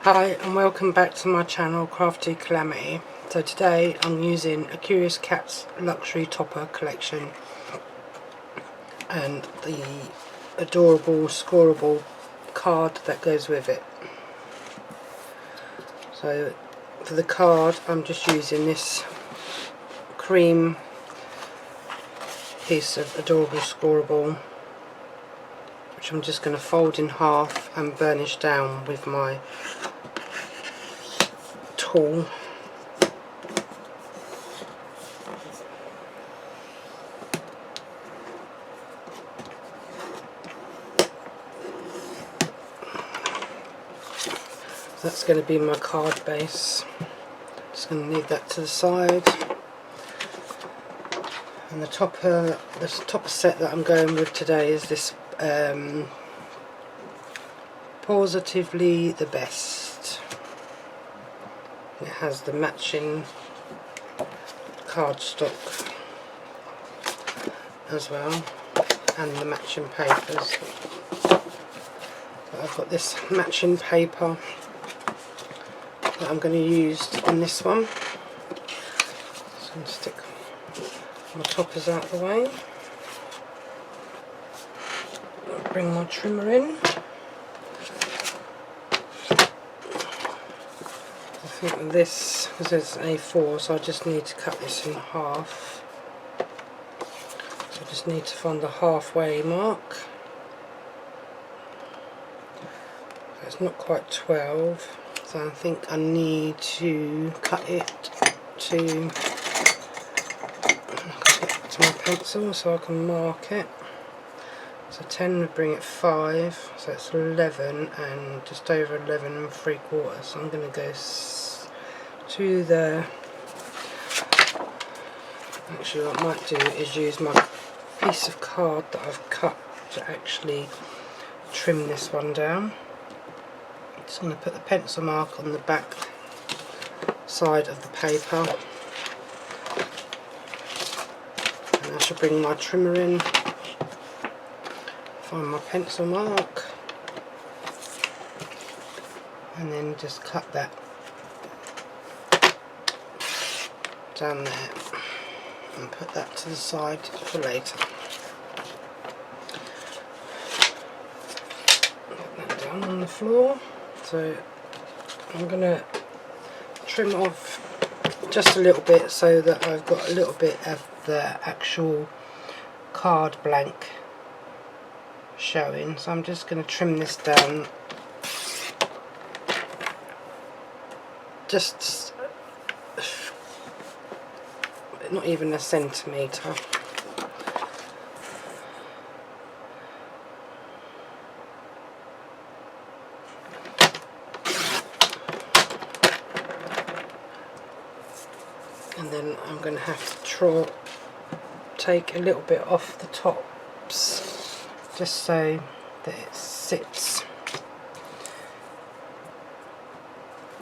Hi and welcome back to my channel Crafty Calamity. So today I'm using a Curious Cats luxury topper collection and the adorable scoreable card that goes with it. So for the card I'm just using this cream piece of adorable scoreable, which I'm just going to fold in half and burnish down with my tool. That's going to be my card base. Just going to leave that to the side. And the topper set that I'm going with today is this Pawsitively the Best. It has the matching cardstock as well, and the matching papers. So I've got this matching paper that I'm going to use on this one. Just going to stick my toppers out of the way. Bring my trimmer in. I think this, because it's A4, so I just need to cut this in half. So I just need to find the halfway mark. So it's not quite 12, so I think I need to cut it to my pencil so I can mark it. So 10 would bring it 5, so it's 11 and just over 11 3/4. So I'm going to go to there. Actually, what I might do is use my piece of card that I've cut to actually trim this one down. Just going to put the pencil mark on the back side of the paper, and I should bring my trimmer in, find my pencil mark, and then just cut that down there and put that to the side for later. Put that down on the floor. So I'm going to trim off just a little bit so that I've got a little bit of the actual card blank showing. So I'm just going to trim this down just not even a centimetre. And then I'm going to have to take a little bit off the tops just so that it sits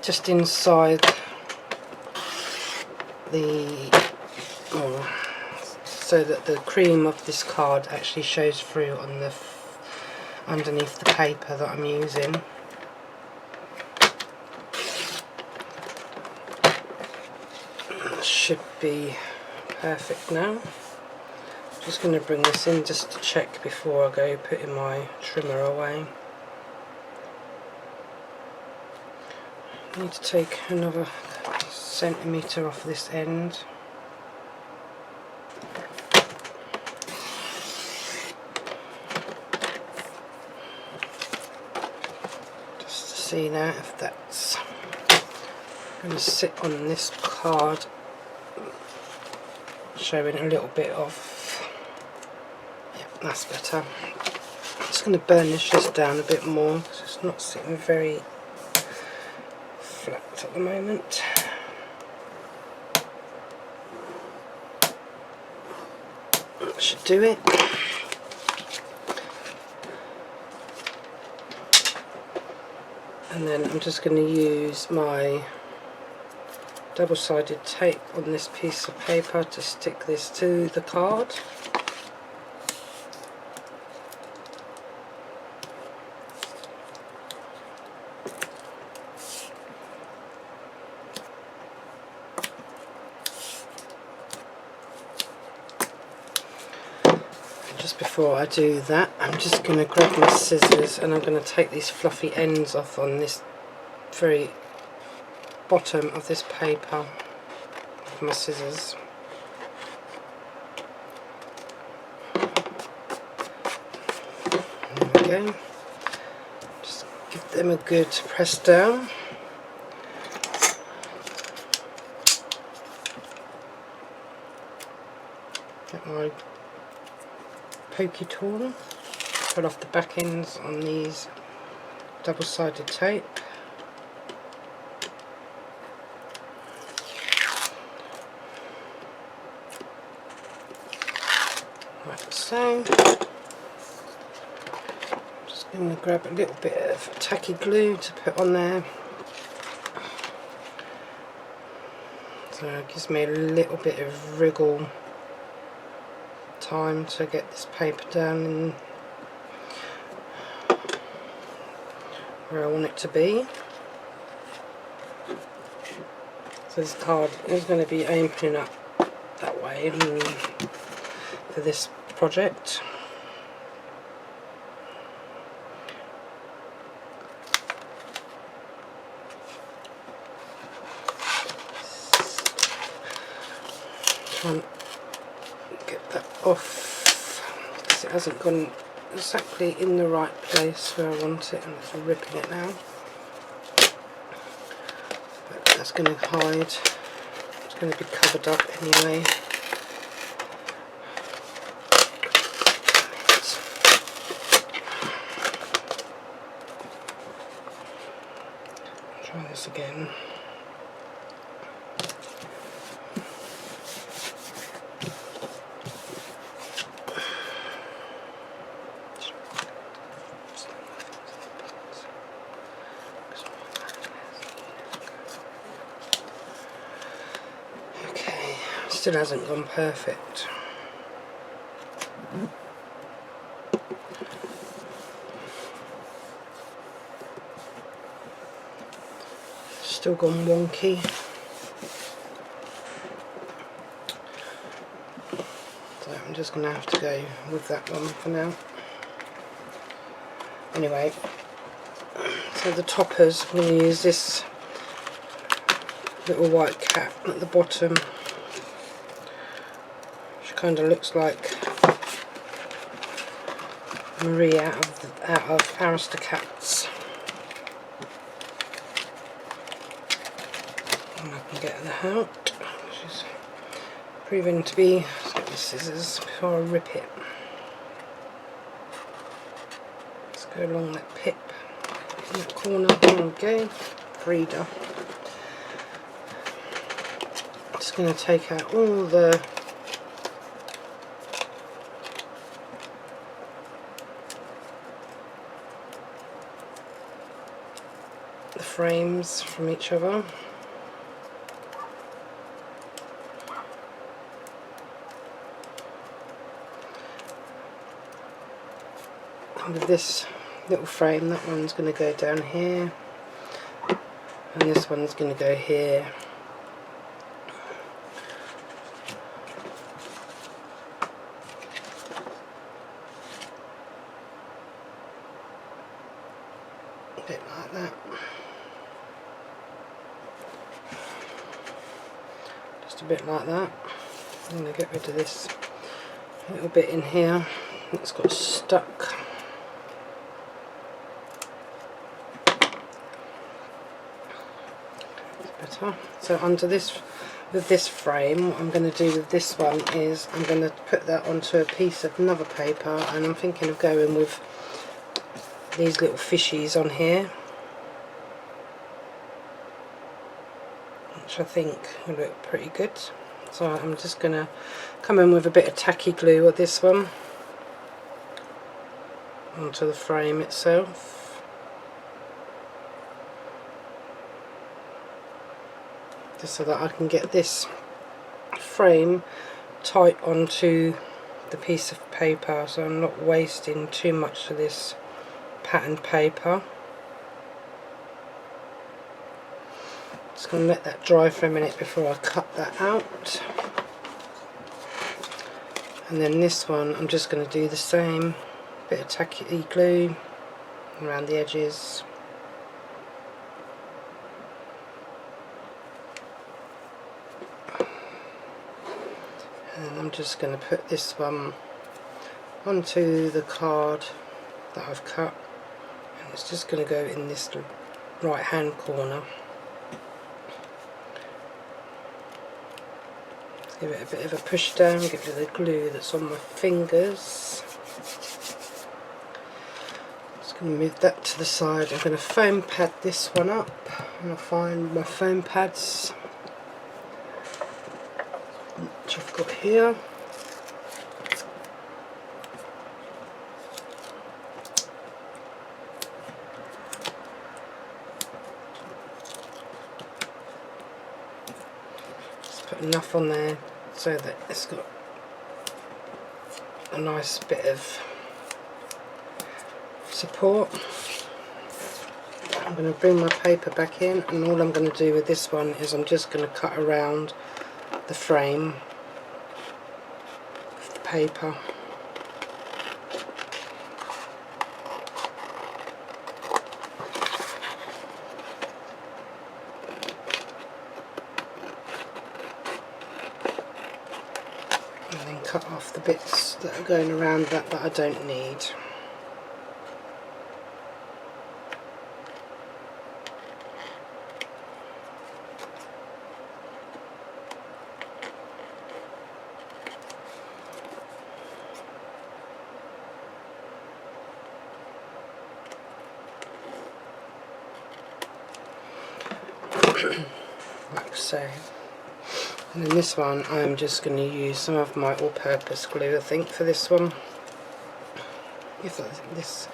just inside so that the cream of this card actually shows through on the underneath the paper that I'm using. That should be perfect now. Just going to bring this in just to check before I go putting my trimmer away. I need to take another centimetre off this end. Just to see now if that's going to sit on this card, showing a little bit of. Yep, that's better. I'm just going to burnish this down a bit more because it's not sitting very flat at the moment. That should do it. And then I'm just going to use my double-sided tape on this piece of paper to stick this to the card. before I do that, I'm just going to grab my scissors and I'm going to take these fluffy ends off on this very bottom of this paper with my scissors. There we go. Just give them a good press down. Get my pokey tool, pull off the back ends on these double-sided tape. Like so. Just going to grab a little bit of tacky glue to put on there. So it gives me a little bit of wriggle time to get this paper down in where I want it to be. So this card is going to be opening up that way for this project. Try and get that off because it hasn't gone exactly in the right place where I want it, and it's ripping it now. But that's going to hide. It's going to be covered up anyway. Try this again. Still hasn't gone perfect. Still gone wonky. So I'm just going to have to go with that one for now. Anyway, so the toppers, I'm going to use this little white cap at the bottom. Kind of looks like Marie out of Aristocats. And I can get that out, which is proving to be. Let's get the scissors before I rip it. Let's go along that pip in that corner. There we go. Reader. Just going to take out all the frames from each other. And with this little frame, that one's going to go down here, and this one's going to go here. A bit like that. A bit like that. I'm going to get rid of this little bit in here that's got stuck. That's better. So under this, with this frame, what I'm going to do with this one is I'm going to put that onto a piece of another paper, and I'm thinking of going with these little fishies on here, which I think will look pretty good. So I'm just going to come in with a bit of tacky glue on this one onto the frame itself. Just so that I can get this frame tight onto the piece of paper, so I'm not wasting too much of this patterned paper. Just going to let that dry for a minute before I cut that out. And then this one I'm just going to do the same, bit of tacky glue around the edges. And I'm just going to put this one onto the card that I've cut, and it's just going to go in this right hand corner. Give it a bit of a push down, get rid of the glue that's on my fingers. Just going to move that to the side. I'm going to foam pad this one up, and I'll find my foam pads which I've got here. Just put enough on there so that it's got a nice bit of support. I'm going to bring my paper back in, and all I'm going to do with this one is I'm just going to cut around the frame of the paper. And then cut off the bits that are going around that I don't need. Like so. And then this one I'm just going to use some of my all-purpose glue, I think, for this one. If this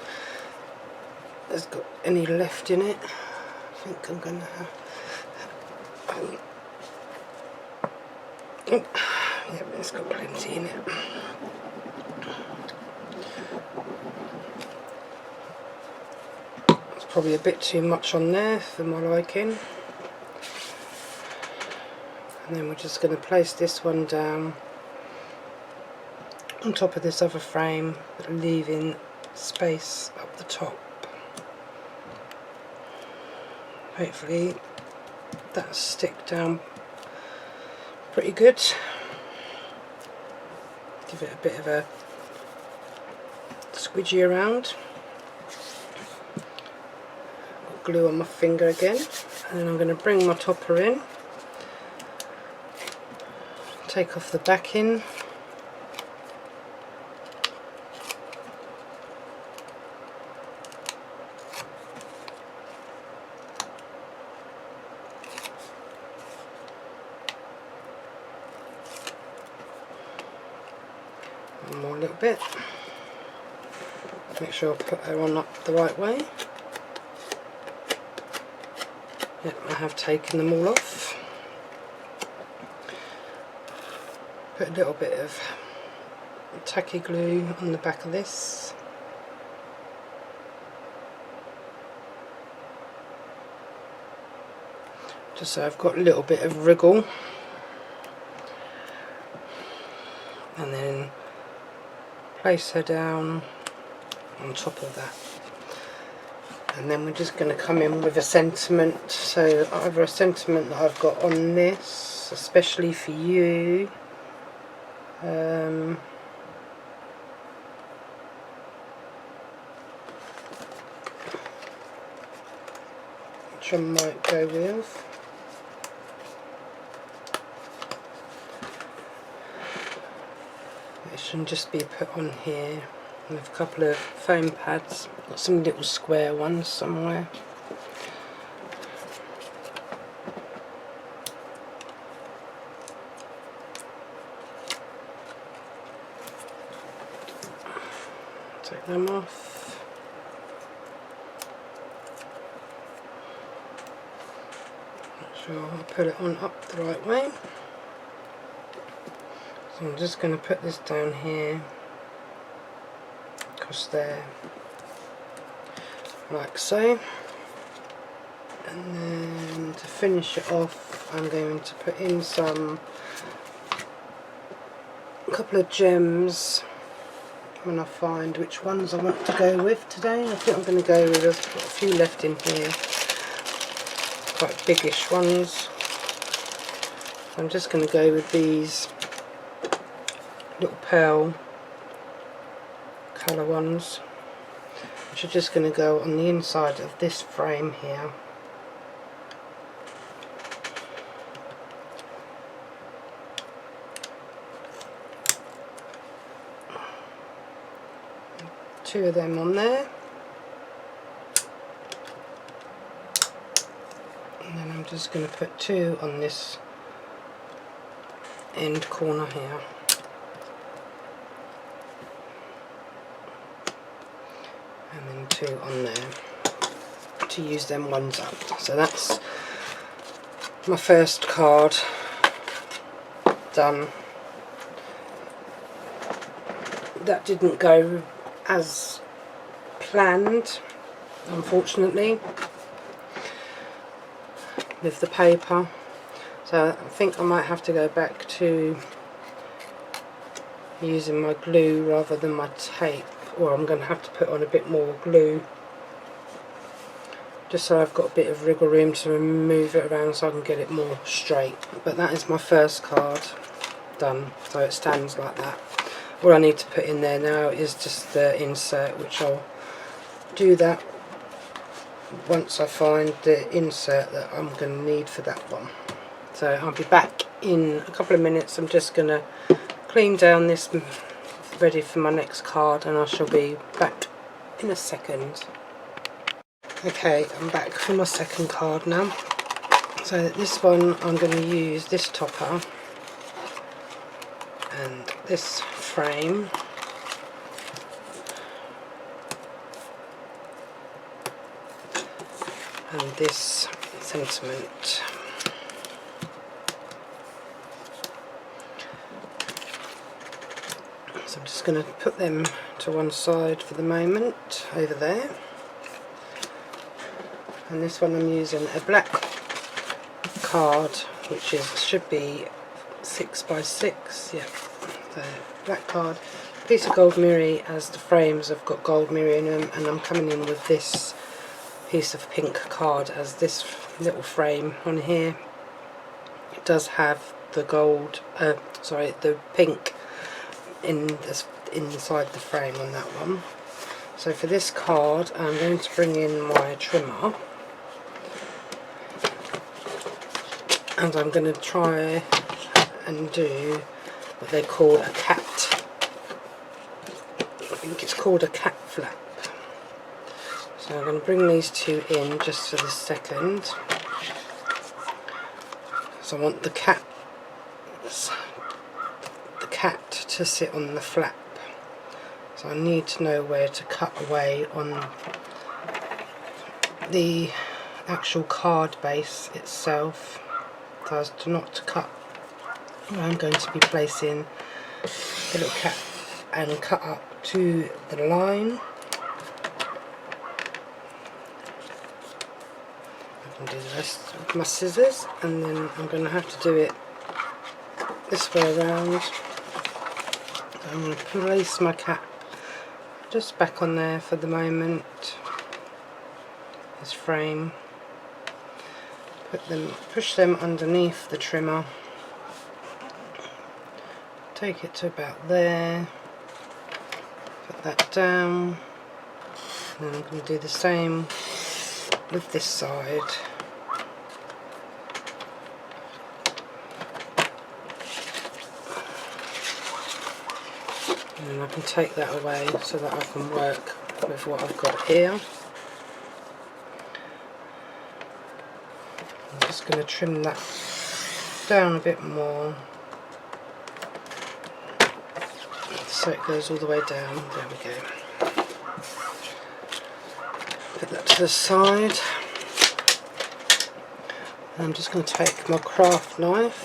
has got any left in it, I think I'm going to have... Oh, yeah, it's got plenty in it. It's probably a bit too much on there for my liking. And then we're just going to place this one down on top of this other frame, but leaving space up the top. Hopefully that'll stick down pretty good. Give it a bit of a squidgy around. Got glue on my finger again, and then I'm going to bring my topper in. Take off the backing. One more little bit. Make sure I put her on up the right way. Yep, I have taken them all off. Put a little bit of tacky glue on the back of this. Just so I've got a little bit of wriggle. And then place her down on top of that. And then we're just going to come in with a sentiment. So either a sentiment that I've got on this, especially for you. Which I might go with. It should just be put on here with a couple of foam pads. Got some little square ones somewhere. Take them off. Make sure I put it on up the right way. So I'm just going to put this down here, across there, like so. And then to finish it off, I'm going to put in some a couple of gems when I find which ones I want to go with today. I think I'm going to go with, there's got a few left in here, quite biggish ones. I'm just going to go with these little pearl colour ones, which are just going to go on the inside of this frame here. Two of them on there, and then I'm just going to put two on this end corner here, and then two on there to use them ones up. So that's my first card done. That didn't go as planned, unfortunately, with the paper, so I think I might have to go back to using my glue rather than my tape, or I'm going to have to put on a bit more glue just so I've got a bit of wriggle room to move it around so I can get it more straight. But that is my first card done, so it stands like that. All I need to put in there now is just the insert, which I'll do that once I find the insert that I'm going to need for that one. So I'll be back in a couple of minutes. I'm just going to clean down this, ready for my next card, and I shall be back in a second. Okay, I'm back for my second card now. So this one I'm going to use this topper and this frame, and this sentiment. So I'm just going to put them to one side for the moment, over there. And this one I'm using a black card, which should be 6x6, yeah. So black card, piece of gold mirror, as the frames have got gold mirror in them, and I'm coming in with this piece of pink card as this little frame on here. It does have the gold, the pink inside the frame on that one. So for this card I'm going to bring in my trimmer, and I'm going to try and do what they call a cat. I think it's called a cat flap. So I'm going to bring these two in just for this second. So I want the cat to sit on the flap. So I need to know where to cut away on the actual card base itself, so as to not to cut where I'm going to be placing the little cat, and cut up to the line. I can do the rest with my scissors, and then I'm going to have to do it this way around. So I'm going to place my cat just back on there for the moment, this frame, push them underneath the trimmer, take it to about there, put that down, and then I'm going to do the same with this side. And I can take that away so that I can work with what I've got here. I'm just going to trim that down a bit more so it goes all the way down. There we go. Put that to the side. And I'm just going to take my craft knife,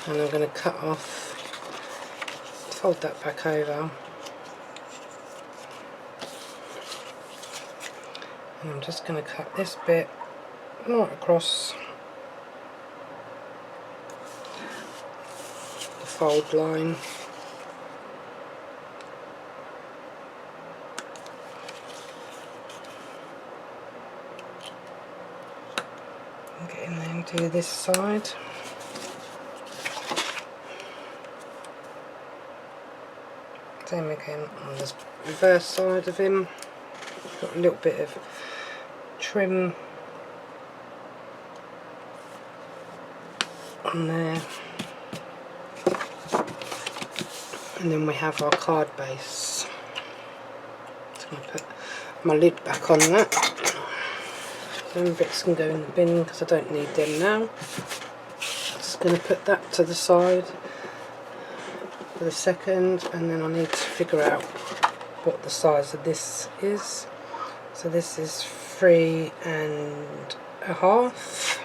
and I'm going to cut off, fold that back over, and I'm just going to cut this bit right across the fold line. Okay, and then do this side. Same again on this reverse side of him. Got a little bit of trim on there. And then we have our card base. So I'm going to put my lid back on that. Them bits can go in the bin because I don't need them now. Just going to put that to the side for a second, and then I need to figure out what the size of this is. So this is 3.5.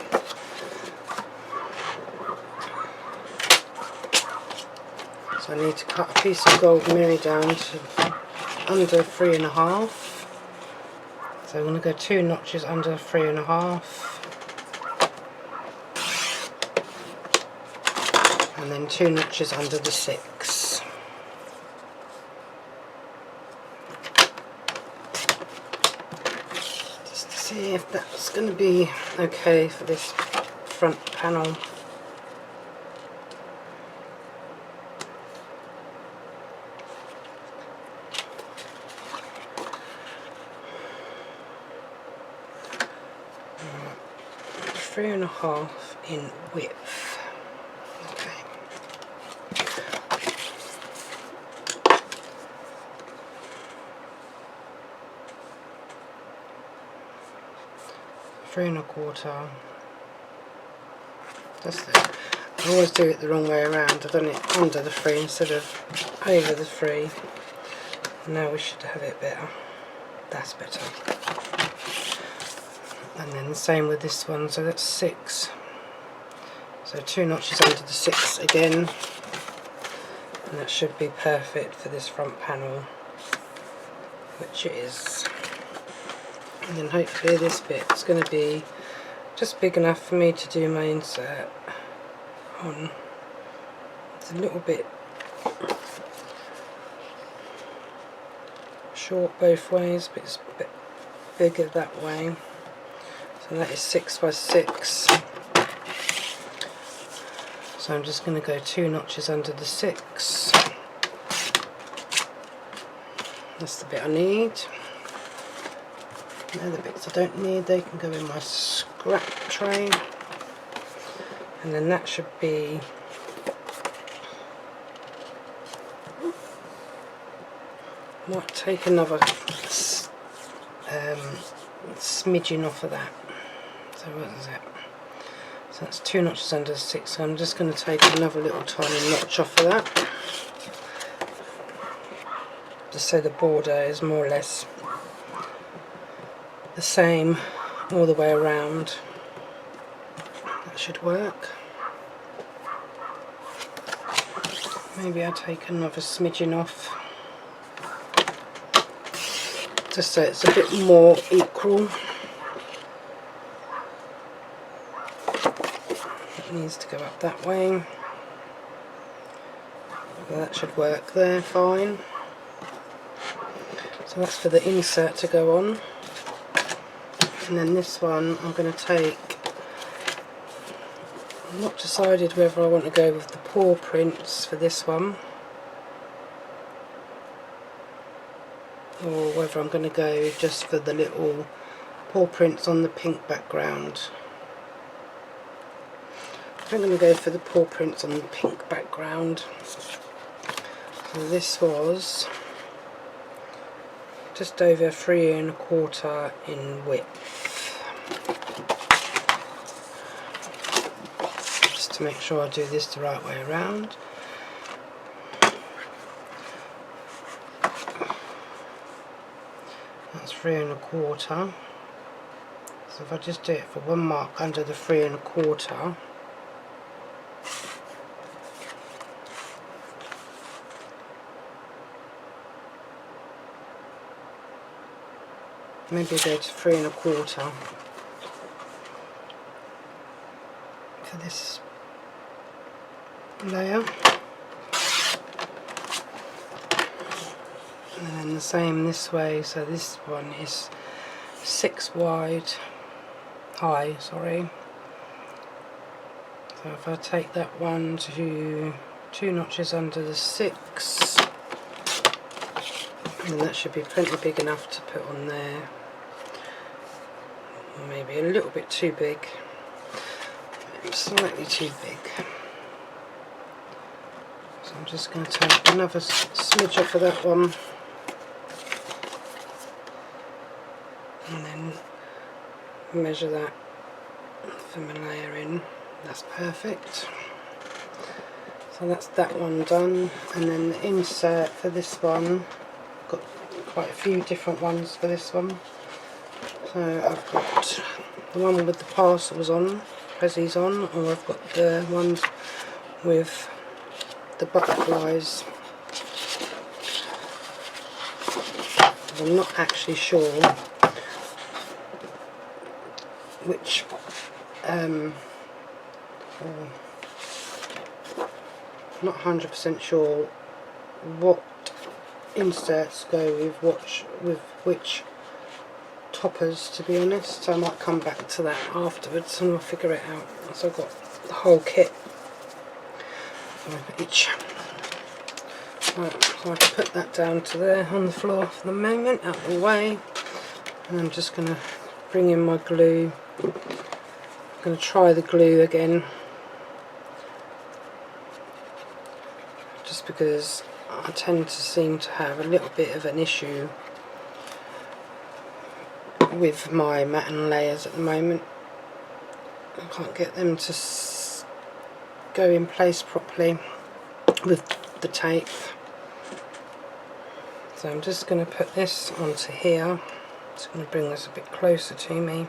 So I need to cut a piece of gold mirror down to under 3.5. So I'm going to go 2 notches under 3.5, and then 2 notches under the 6. Just to see if that's going to be okay for this front panel. 3.5 in width. Okay. 3.25. That's it. I always do it the wrong way around. I've done it under the 3 instead of over the 3. Now we should have it better. That's better. And then the same with this one, so that's 6. So 2 notches under the 6 again, and that should be perfect for this front panel, which it is. And then hopefully this bit is going to be just big enough for me to do my insert on. It's a little bit short both ways, but it's a bit bigger that way. So that is 6 by 6. So I'm just going to go 2 notches under the 6. That's the bit I need. Now the bits I don't need, they can go in my scrap tray. And then that should be might take another smidgen off of that. So what is it? So that's 2 notches under the 6. So I'm just going to take another little tiny notch off of that, just so the border is more or less the same all the way around. That should work. Maybe I'll take another smidgen off, just so it's a bit more equal. It needs to go up that way. Well, that should work there fine. So that's for the insert to go on. And then this one I'm going to take, I'm not decided whether I want to go with the paw prints for this one, or whether I'm going to go just for the little paw prints on the pink background. I'm going to go for the paw prints on the pink background. So this was just over 3.25 in width. Just to make sure I do this the right way around. That's 3.25. So if I just do it for one mark under the 3.25, maybe go to 3.25 for this layer. and then the same this way. So this one is 6 wide, high, sorry. So if I take that one to 2 notches under the 6, and that should be plenty big enough to put on there. Or maybe a little bit too big, maybe slightly too big. So I'm just going to take another smidge off of that one, and then measure that for my layering. That's perfect. So that's that one done, and then the insert for this one, got quite a few different ones for this one. So I've got the one with the parcels on, prezzies on, or I've got the ones with the butterflies. I'm not actually sure which not 100% sure what inserts go with which toppers, to be honest, so I might come back to that afterwards and we'll figure it out. So I've got the whole kit for each. Right, so I can put that down to there on the floor for the moment, out of the way, and I'm just going to bring in my glue. I'm going to try the glue again, just because I tend to seem to have a little bit of an issue with my matten layers at the moment. I can't get them to go in place properly with the tape. So I'm just going to put this onto here. Just going to bring this a bit closer to me,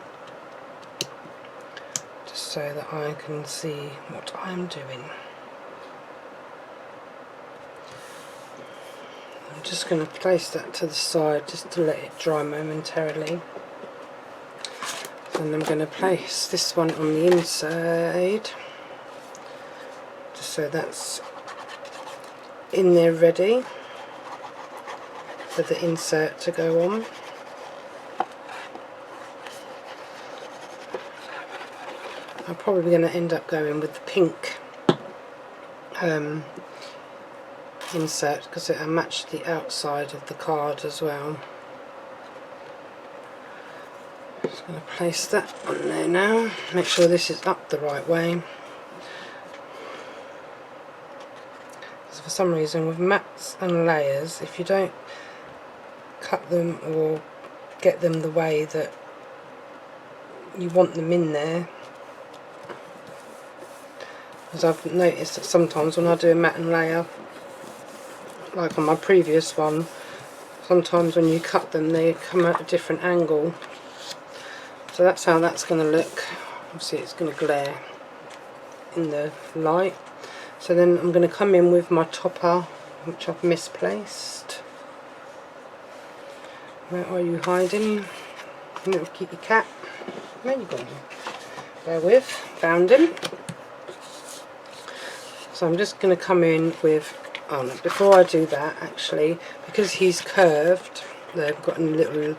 just so that I can see what I'm doing. I'm just going to place that to the side just to let it dry momentarily. And I'm going to place this one on the inside, just so that's in there ready for the insert to go on. I'm probably going to end up going with the pink insert because it'll match the outside of the card as well. Just going to place that on there now. Make sure this is up the right way. Because for some reason with mats and layers, if you don't cut them or get them the way that you want them in there, because I've noticed that sometimes when I do a mat and layer, like on my previous one, sometimes when you cut them they come at a different angle. So that's how that's going to look. Obviously it's going to glare in the light. So then I'm going to come in with my topper, which I've misplaced. Where are you hiding, little kitty cat? Where you gone? Bear with, found him. So I'm just going to come in with, oh no, before I do that actually, because he's curved, they've got a little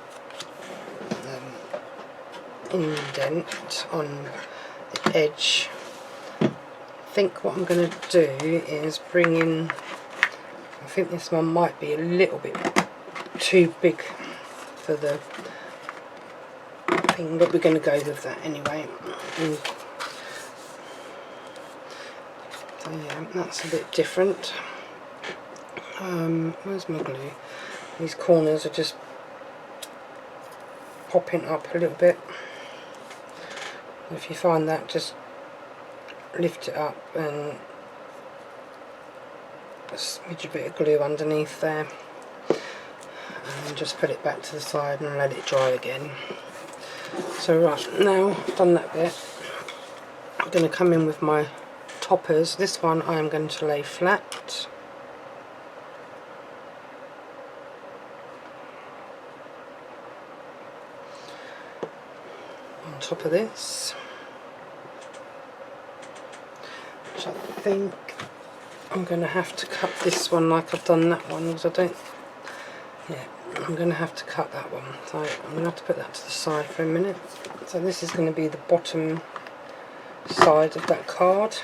indent on the edge. I think what I'm going to do is bring in, I think this one might be a little bit too big for the thing, but we're going to go with that anyway. So yeah, that's a bit different. Where's my glue? These corners are just popping up a little bit. If you find that, just lift it up and a smidge a bit of glue underneath there, and just put it back to the side and let it dry again. So right, now I've done that bit, I'm going to come in with my toppers. This one I am going to lay flat. On top of this, which I think I'm going to have to cut this one like I've done that one, because I don't Yeah, I'm going to have to cut that one, so I'm going to have to put that to the side for a minute. So this is going to be the bottom side of that card.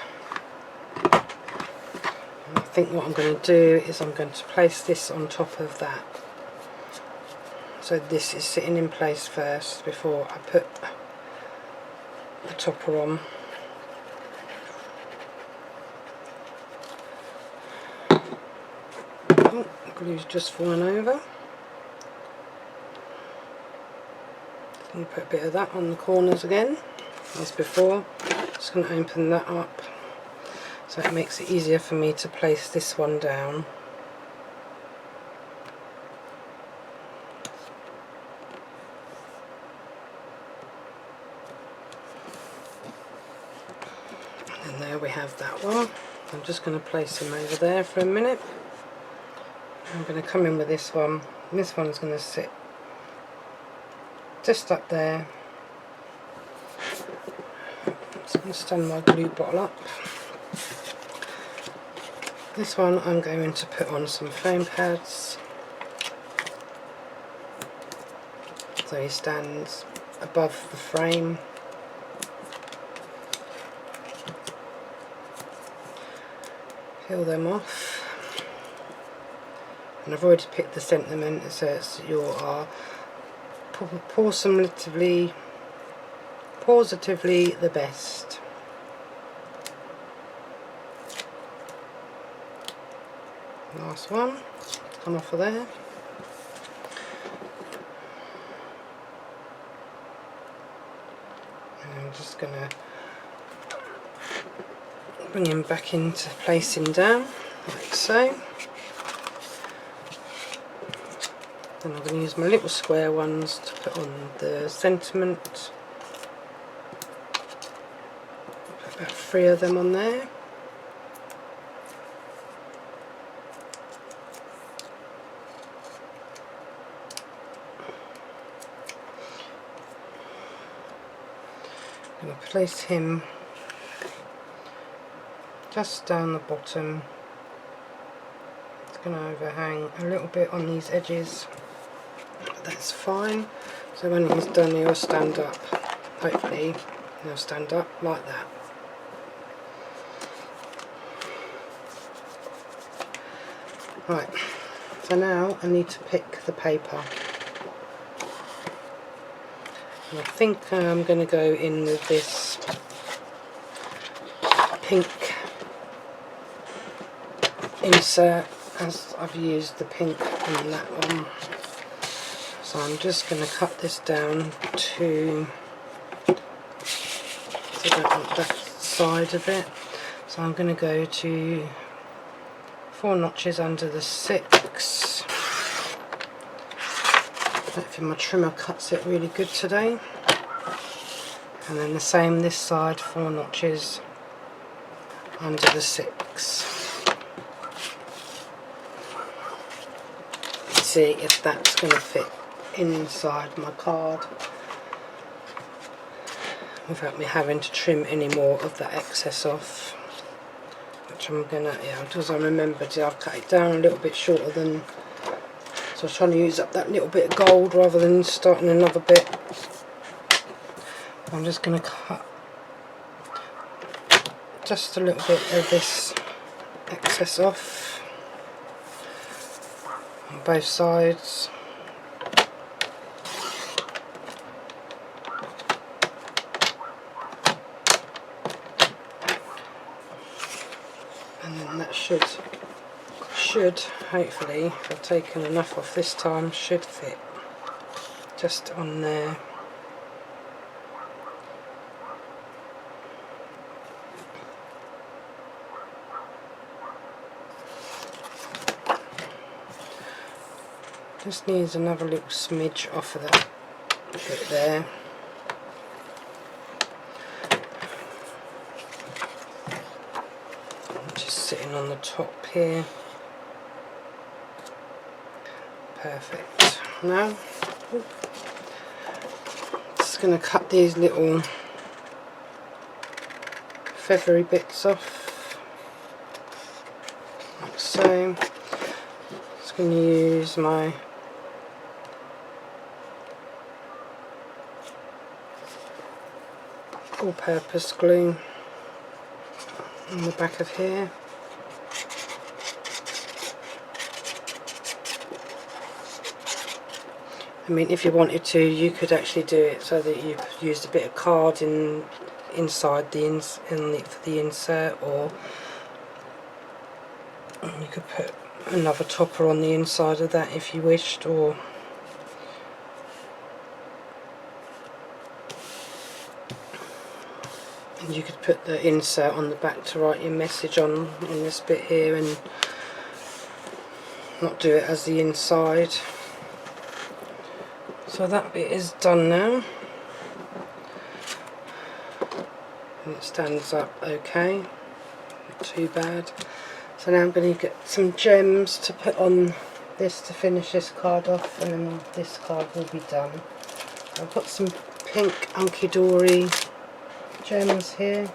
And I think what I'm going to do is I'm going to place this on top of that. So this is sitting in place first before I put the topper on. Oh, the glue's just fallen over. You put a bit of that on the corners again, as before. Just going to open that up so it makes it easier for me to place this one down. And there we have that one. I'm just going to place him over there for a minute. I'm going to come in with this one, and this one's going to sit just up there. So I'm going to stand my glue bottle up. This one I'm going to put on some foam pads so he stands above the frame. Peel them off, and I've already picked the sentiment. It says you are positively the best. Last one, come off of there. And I'm just going to bring him back into placing down, like so. Then I'm going to use my little square ones to put on the sentiment. Put about 3 of them on there. I'm going to place him just down the bottom. It's going to overhang a little bit on these edges, but that's fine. So when he's done, he'll stand up. Hopefully he'll stand up like that. Right, so now I need to pick the paper. And I think I'm going to go in with this pink insert, as I've used the pink on that one. So I'm just going to cut this down to that side of it. So I'm going to go to 4 notches under the 6. Hopefully my trimmer cuts it really good today. And then the same this side, 4 notches under the 6. See if that's going to fit inside my card without me having to trim any more of that excess off. Which I'm gonna, because I remembered I've cut it down a little bit shorter than, so I was trying to use up that little bit of gold rather than starting another bit. I'm just going to cut just a little bit of this excess off on both sides. And then that should hopefully, if I've taken enough off this time, should fit just on there. Just needs another little smidge off of that bit there. Just sitting on the top here. Perfect. Now, just going to cut these little feathery bits off, like so. Just going to use my all-purpose glue on the back of here. I mean, if you wanted to, you could actually do it so that you used a bit of card inside for the insert, or you could put another topper on the inside of that if you wished, or you could put the insert on the back to write your message on this bit here and not do it as the inside. So that bit is done now, and it stands up okay, not too bad. So now I'm going to get some gems to put on this to finish this card off, and then this card will be done. I've got some pink Hunkydory gems here.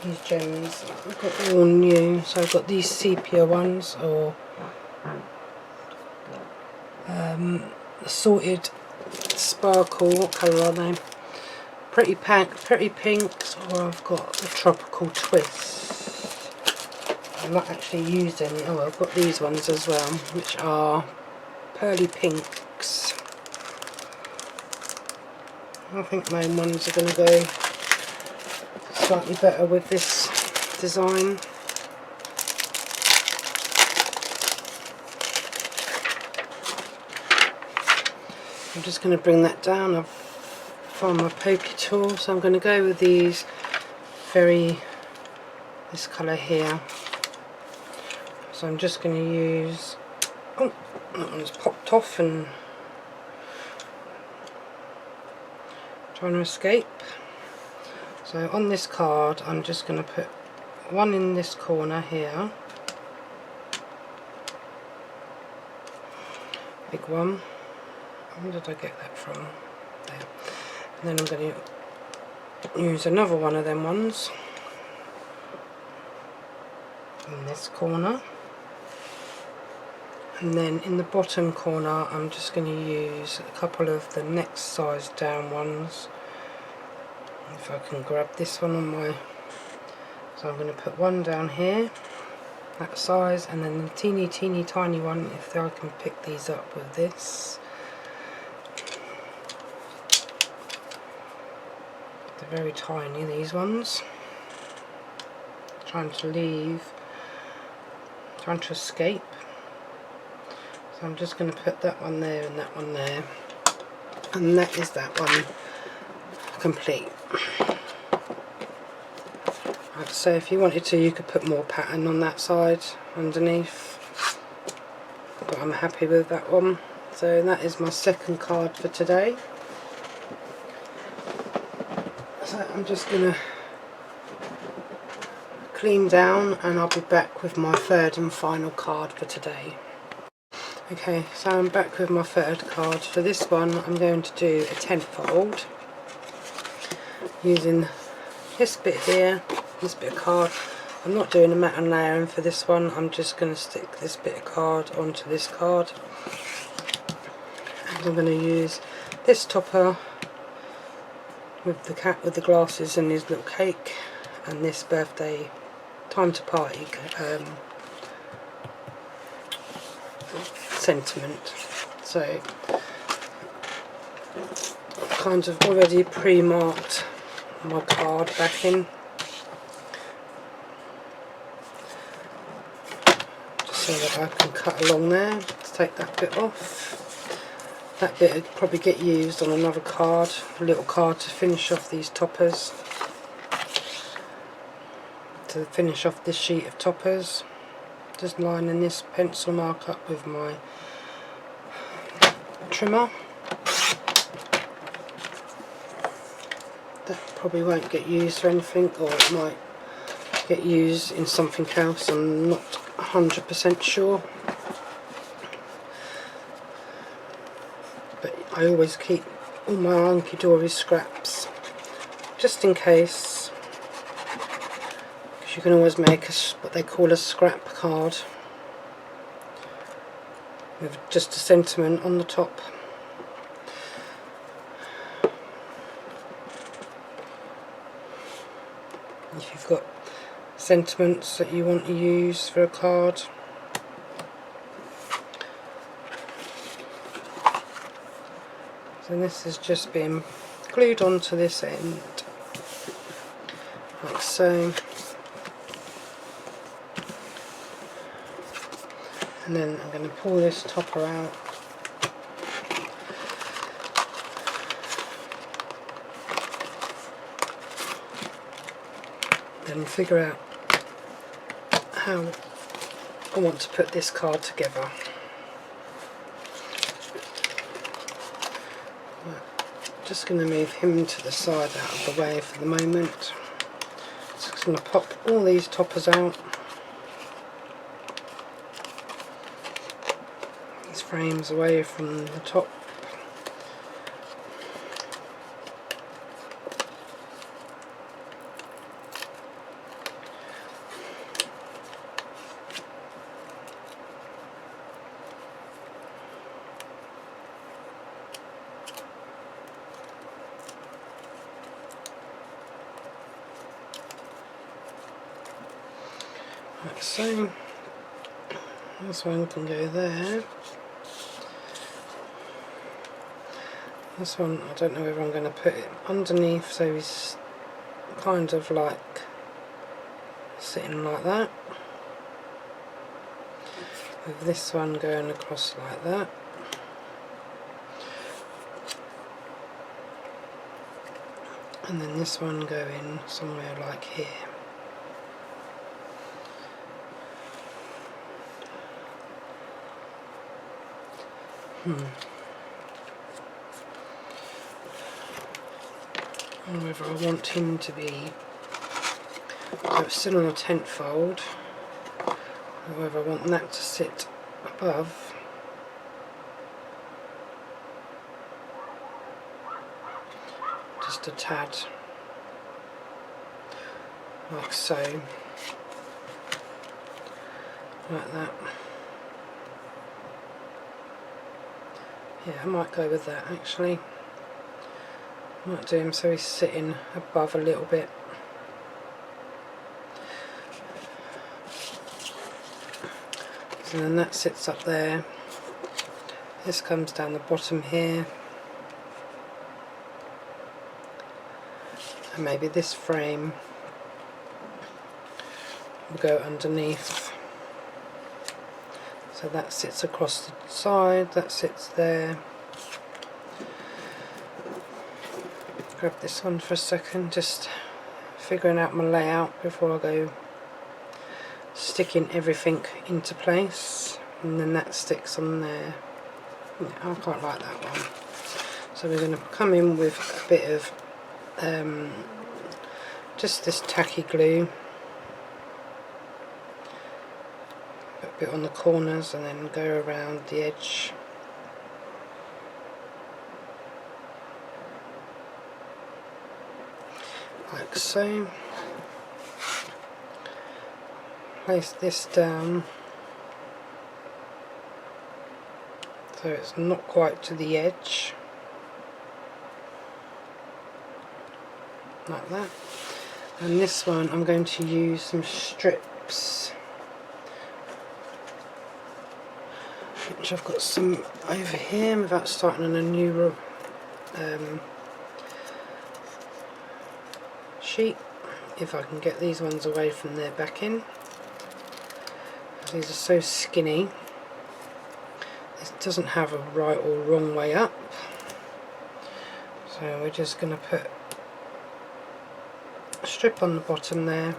These gems I've got all new, so I've got these sepia ones, or assorted sparkle. What colour are they? Pretty pinks, or I've got the tropical twist. I've not actually used any. Oh, I've got these ones as well, which are pearly pinks. I think my ones are going to go slightly better with this design. I'm just going to bring that down. I've found my pokey tool, so I'm going to go with this colour here. So I'm just going to use, oh, that one's popped off and trying to escape. So on this card I'm just going to put one in this corner here, big one. Where did I get that from? There. And then I'm going to use another one of them ones in this corner, and then in the bottom corner I'm just going to use a couple of the next size down ones. If I can grab this one on my, so I'm going to put one down here, that size, and then the teeny tiny one, if I can pick these up with this. They're very tiny, these ones. Trying to escape. So I'm just going to put that one there and that one there, and that is that one complete. Like I say, if you wanted to, you could put more pattern on that side underneath, but I'm happy with that one. So that is my second card for today. So I'm just going to clean down and I'll be back with my third and final card for today. Okay, so I'm back with my third card. For this one I'm going to do a 10 fold using this bit here, this bit of card. I'm not doing a matte and layering for this one, I'm just going to stick this bit of card onto this card, and I'm going to use this topper with the cat with the glasses and his little cake, and this birthday time to party sentiment. So I've kind of already pre-marked my card backing, just so that I can cut along there. Let's take that bit off. That bit would probably get used on another card, a little card to finish off these toppers, to finish off this sheet of toppers. Just lining this pencil mark up with my trimmer. That probably won't get used for anything, or it might get used in something else, I'm not 100% sure. But I always keep all my Hunkydory scraps, just in case, because you can always make what they call a scrap card with just a sentiment on the top. sentiments that you want to use for a card. So this is just being glued onto this end, like so. And then I'm going to pull this topper out. Then figure out how I want to put this card together. Just going to move him to the side out of the way for the moment. Just going to pop all these toppers out. These frames away from the top. Like so. This one can go there. This one, I don't know whether I'm going to put it underneath, so he's kind of like sitting like that. With this one going across like that. And then this one going somewhere like here. And whether I want him to be still on a tent fold, or whether I want that to sit above. Just a tad, like so, like that. Yeah, I might go with that actually. I might do him so he's sitting above a little bit. So then that sits up there. This comes down the bottom here. And maybe this frame will go underneath. So that sits across the side, that sits there. Grab this one for a second, just figuring out my layout before I go sticking everything into place. And then that sticks on there. Yeah, I quite like that one. So we're going to come in with a bit of just this tacky glue. Put a bit on the corners and then go around the edge. Like so. Place this down so it's not quite to the edge, like that. And this one I'm going to use some strips, which I've got some over here without starting on a new sheet, if I can get these ones away from their backing. These are so skinny. This doesn't have a right or wrong way up. So we're just going to put a strip on the bottom there.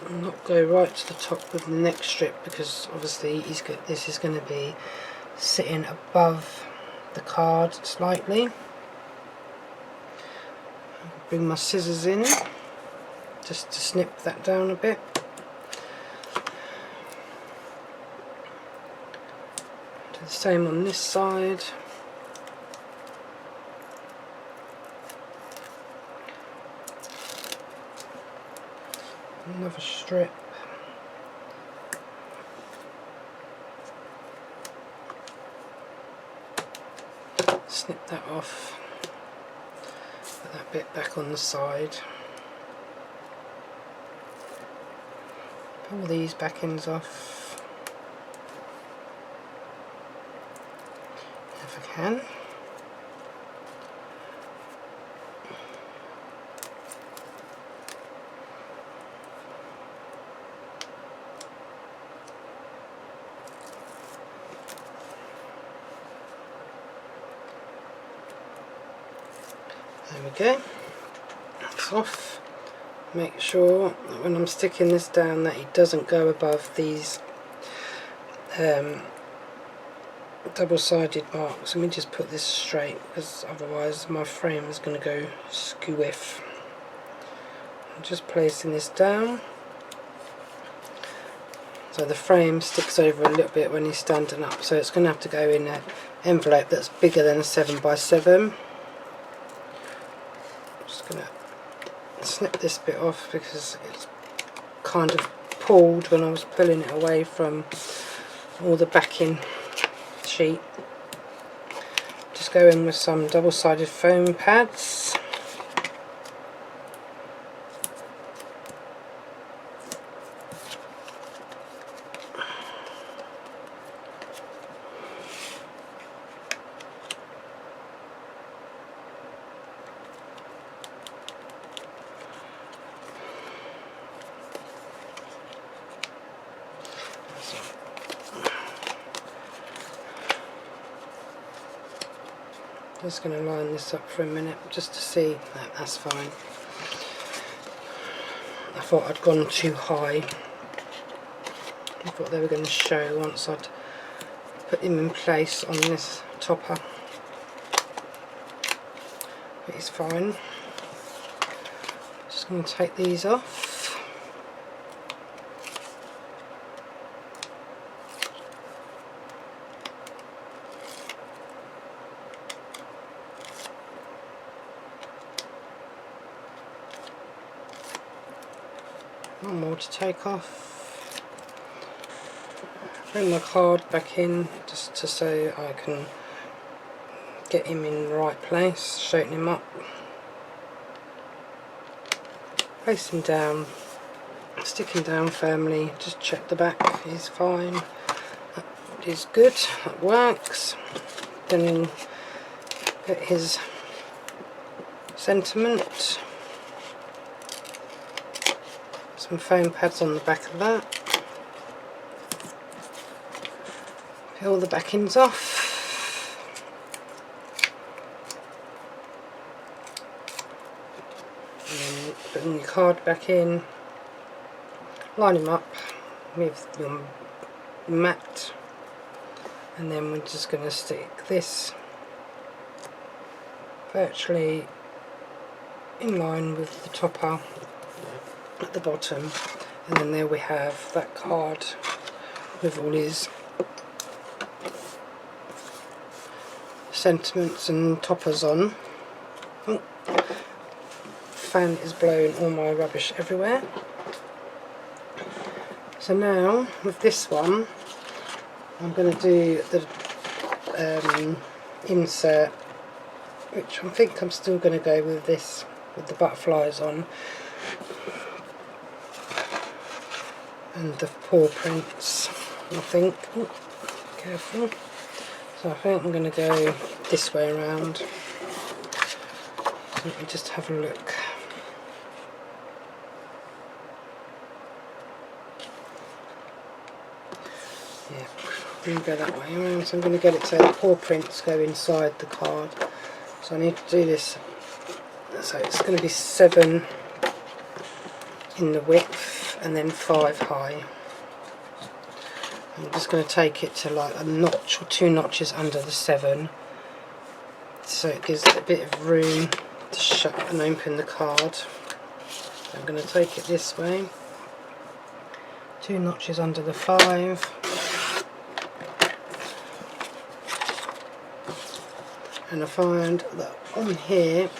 And not go right to the top with the next strip, because obviously this is going to be sitting above the card slightly. Bring my scissors in just to snip that down a bit. Do the same on this side. Another strip. Snip that off. Put that bit back on the side. Pull these back ends off if I can. There we go. That's off. Make sure that when I'm sticking this down that it doesn't go above these double-sided marks. Let me just put this straight because otherwise my frame is going to go squiff. I'm just placing this down so the frame sticks over a little bit when you're standing up, so it's going to have to go in an envelope that's bigger than a 7x7. Just going to snip this bit off because it's kind of pulled when I was pulling it away from all the backing sheet. Just go in with some double-sided foam pads. Just going to line this up for a minute just to see that that's fine. I thought I'd gone too high. I thought they were going to show once I'd put them in place on this topper. It's fine. Just going to take these off. One more to take off. Bring my card back in just to so I can get him in the right place, straighten him up. Place him down, stick him down firmly, just check the back is fine. That is good, that works. Then get his sentiment. Some foam pads on the back of that. Peel the back ends off. And then putting your card back in. Line him up with your mat. And then we're just going to stick this virtually in line with the topper at the bottom, and then there we have that card with all his sentiments and toppers on. Oh, fan is blowing all my rubbish everywhere. So now with this one I'm going to do the insert, which I think I'm still going to go with this with the butterflies on and the paw prints, I think. Ooh, careful. So I think I'm going to go this way around. So let me just have a look. Yeah, I'm going to go that way around. So I'm going to get it so the paw prints go inside the card. So I need to do this. So it's going to be 7 in the width and then 5 high. I'm just going to take it to like a notch or 2 notches under the 7, so it gives it a bit of room to shut and open the card. So I'm going to take it this way, 2 notches under the 5, and I find that on here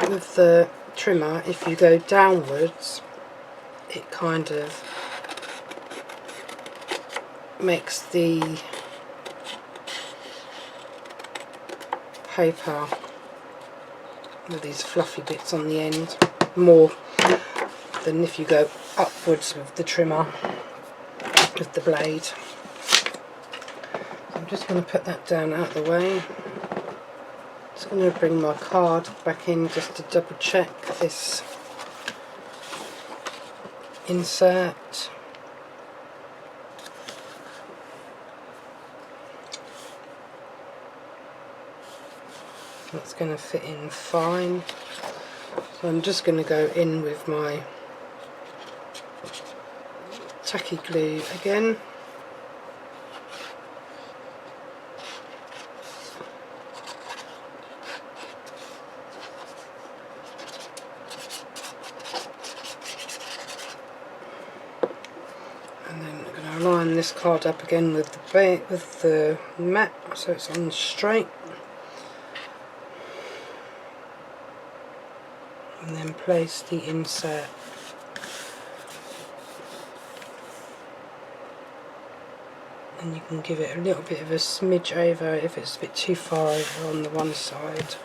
with the trimmer, if you go downwards, it kind of makes the paper with these fluffy bits on the end, more than if you go upwards with the trimmer, with the blade. So I'm just going to put that down out of the way. Just going to bring my card back in just to double check this insert. That's going to fit in fine. So I'm just going to go in with my tacky glue again. And then I'm going to line this card up again with the mat so it's on straight. And then place the insert. And you can give it a little bit of a smidge over if it's a bit too far over on the one side.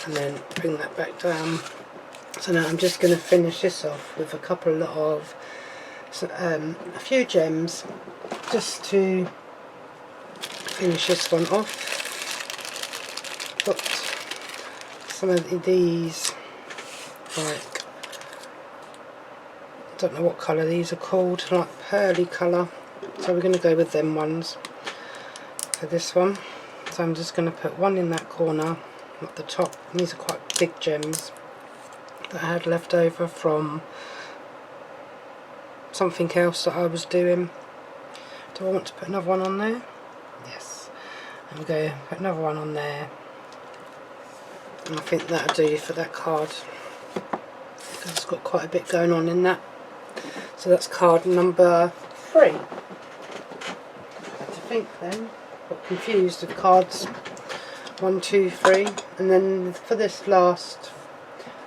And then bring that back down. So now I'm just going to finish this off with a couple of, a few gems, just to finish this one off. Got some of these, like, I don't know what colour these are called, like pearly colour, so we're going to go with them ones for this one. So I'm just going to put one in that corner at the top. And these are quite big gems that I had left over from something else that I was doing. Do I want to put another one on there? Yes. I'm going to put another one on there. And I think that'll do for that card, because it's got quite a bit going on in that. So that's card number 3. I had to think then, got confused with cards 1, 2, 3, and then for this last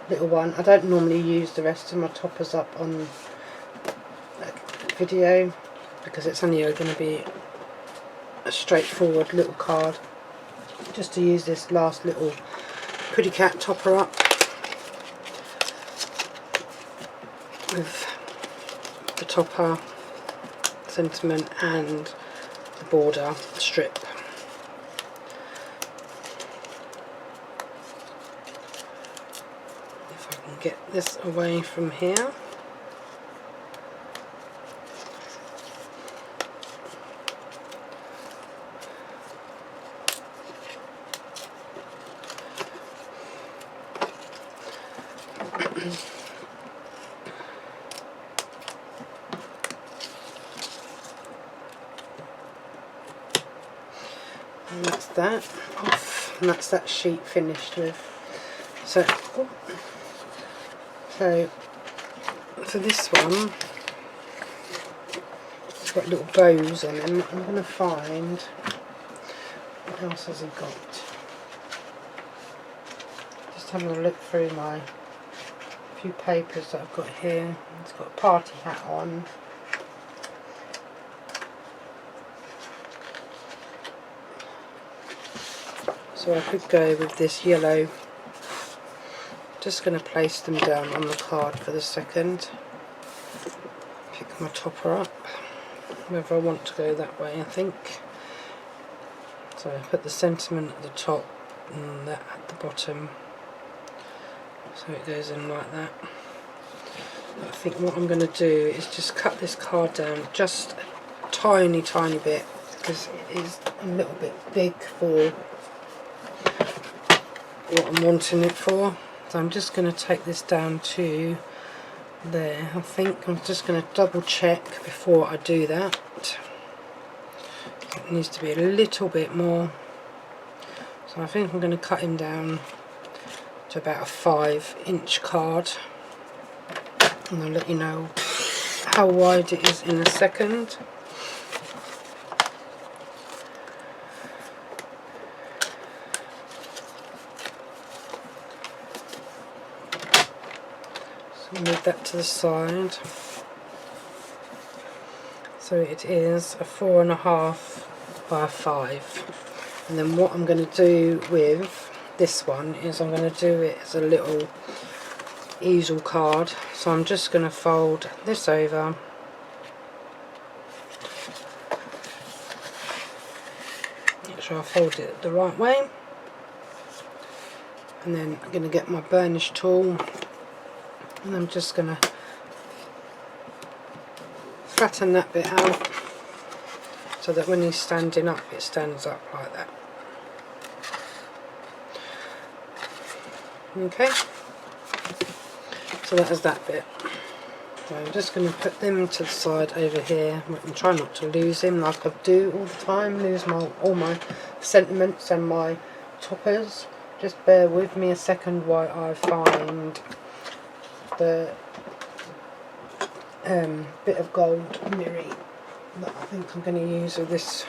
little one, I don't normally use the rest of my toppers up on video because it's only going to be a straightforward little card, just to use this last little pretty cat topper up with the topper, sentiment and the border strip. If I can get this away from here. And that's that off, and that's that sheet finished with. So for this one, it's got little bows on them. I'm going to find, what else has he got? Just having a look through my few papers that I've got here. It's got a party hat on. So I could go with this yellow. Just going to place them down on the card for the second. Pick my topper up. Whether I want to go that way, I think. So I put the sentiment at the top and that at the bottom. So it goes in like that. I think what I'm going to do is just cut this card down just a tiny bit, because it is a little bit big for what I'm wanting it for. So I'm just going to take this down to there. I think I'm just going to double check before I do that. It needs to be a little bit more. So I think I'm going to cut him down to about a 5-inch card, and I'll let you know how wide it is in a second. So move that to the side. So it is a 4.5 by 5. And then what I'm going to do with this one is I'm going to do it as a little easel card. So I'm just going to fold this over, make sure I fold it the right way, and then I'm going to get my burnish tool and I'm just going to flatten that bit out so that when he's standing up it stands up like that. Okay, so that is that bit. So I'm just going to put them to the side over here and try not to lose him like I do all the time, lose all my sentiments and my toppers. Just bear with me a second while I find the bit of gold mirror that I think I'm going to use with this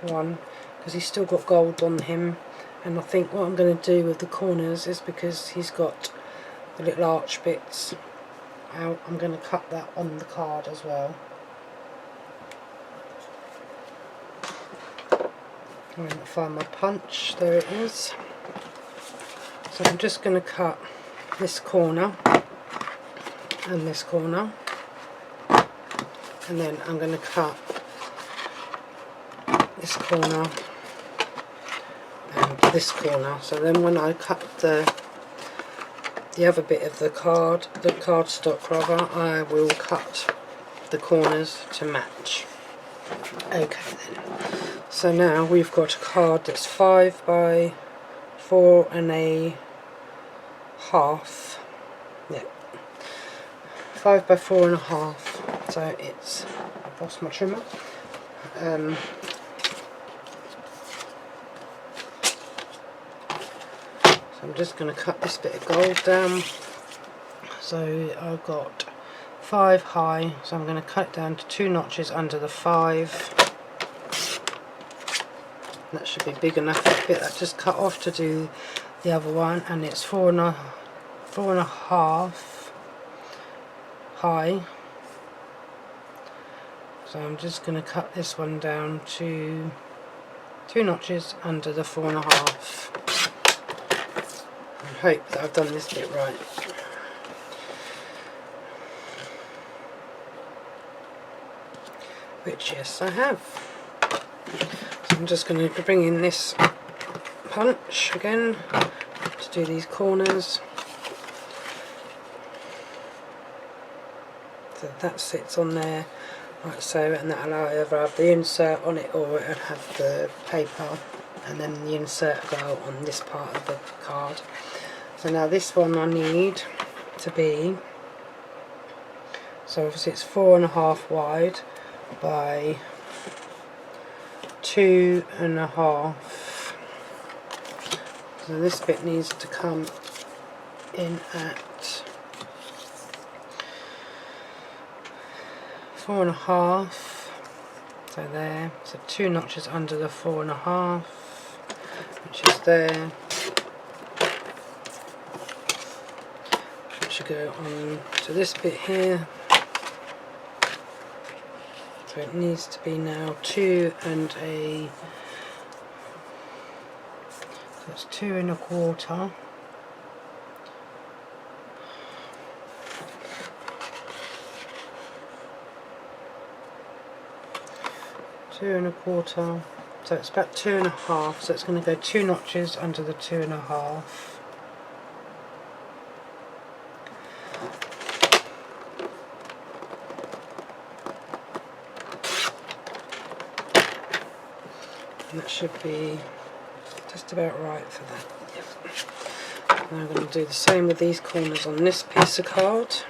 one, because he's still got gold on him. And I think what I'm going to do with the corners is, because he's got the little arch bits out, I'm going to cut that on the card as well. I'm going to find my punch, there it is. So I'm just going to cut this corner and this corner, and then I'm going to cut this corner and this corner. So then when I cut the other bit of the cardstock rather, I will cut the corners to match. Okay then, so now we've got a card that's 5 by 4 1/2. Yeah, 5 by 4 1/2. So it's, I've lost my trimmer. So I'm just going to cut this bit of gold down. So I've got 5 high, so I'm going to cut it down to 2 notches under the 5. That should be big enough. That bit that just cut off to do the other one, and it's 4 1/2 high. So I'm just going to cut this one down to 2 notches under the 4 1/2. I hope that I've done this bit right. Which, yes, I have. So I'm just going to bring in this punch again to do these corners. So that sits on there like so, and that'll either have the insert on it or it'll have the paper, and then the insert will go on this part of the card. So now this one I need to be, so obviously it's 4 1/2 wide by 2 1/2. So this bit needs to come in at 4 1/2. So there, so 2 notches under the 4 1/2, which is there. Which should go on to this bit here. So it needs to be now 2 1/4. So it's 2 1/4. So it's about 2 1/2. So it's going to go 2 notches under the 2 1/2. And that should be just about right for that. Yep. And I'm going to do the same with these corners on this piece of card.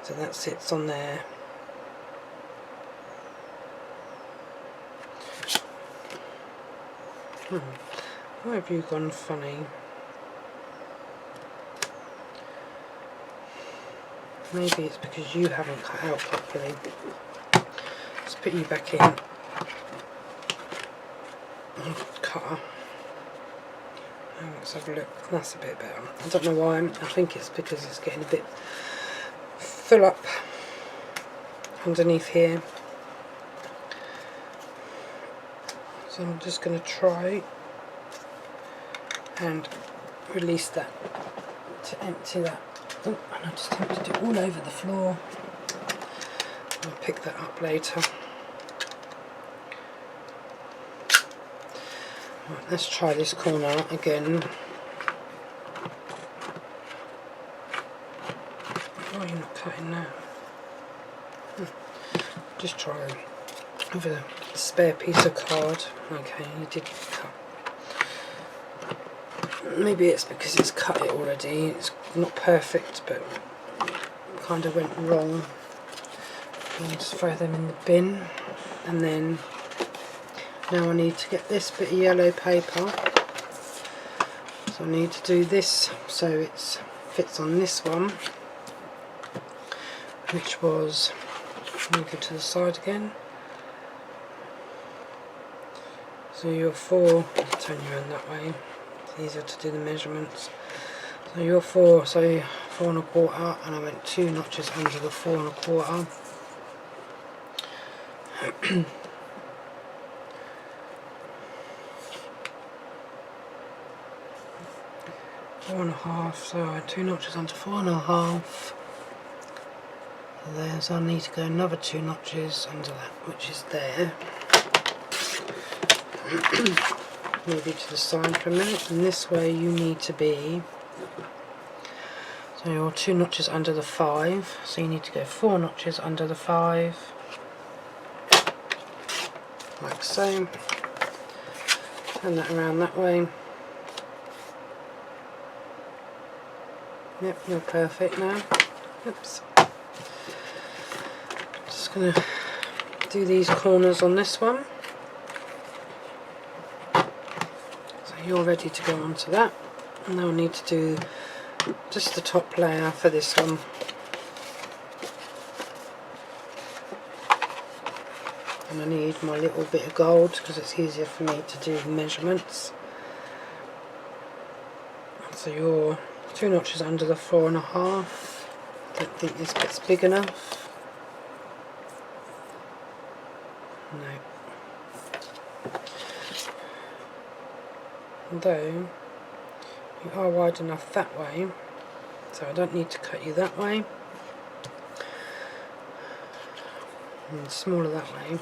So that sits on there. Why have you gone funny? Maybe it's because you haven't cut out properly. Let's put you back in. Cutter. Let's have a look. That's a bit better. I don't know why. I think it's because it's getting a bit full up underneath here. So I'm just going to try and release that to empty that. Oh, and I just emptied it all over the floor. I'll pick that up later. Right, let's try this corner again. Oh, you're not cutting now. Just try with a spare piece of card. Okay, you did cut. Maybe it's because it's cut it already. It's not perfect, but kind of went wrong. I'll just throw them in the bin, and then now I need to get this bit of yellow paper. So I need to do this so it fits on this one, which was, move it to the side again. So your 4, I'll turn you around that way, it's easier to do the measurements. So your 4, so 4 1/4, and I went 2 notches under the 4 1/4. 4 1/2, so I went 2 notches under 4 1/2. There, so I need to go another 2 notches under that, which is there. Move it to the side for a minute, and this way you need to be, so you're 2 notches under the 5, so you need to go 4 notches under the 5, like so. Turn that around that way. Yep, you're perfect now. Oops. Just going to do these corners on this one. So you're ready to go onto that. And now I need to do just the top layer for this one. And I need my little bit of gold because it's easier for me to do the measurements. So you're 2 notches under the 4 1/2. I don't think this bit's big enough. No. Although you are wide enough that way, so I don't need to cut you that way. And smaller that way.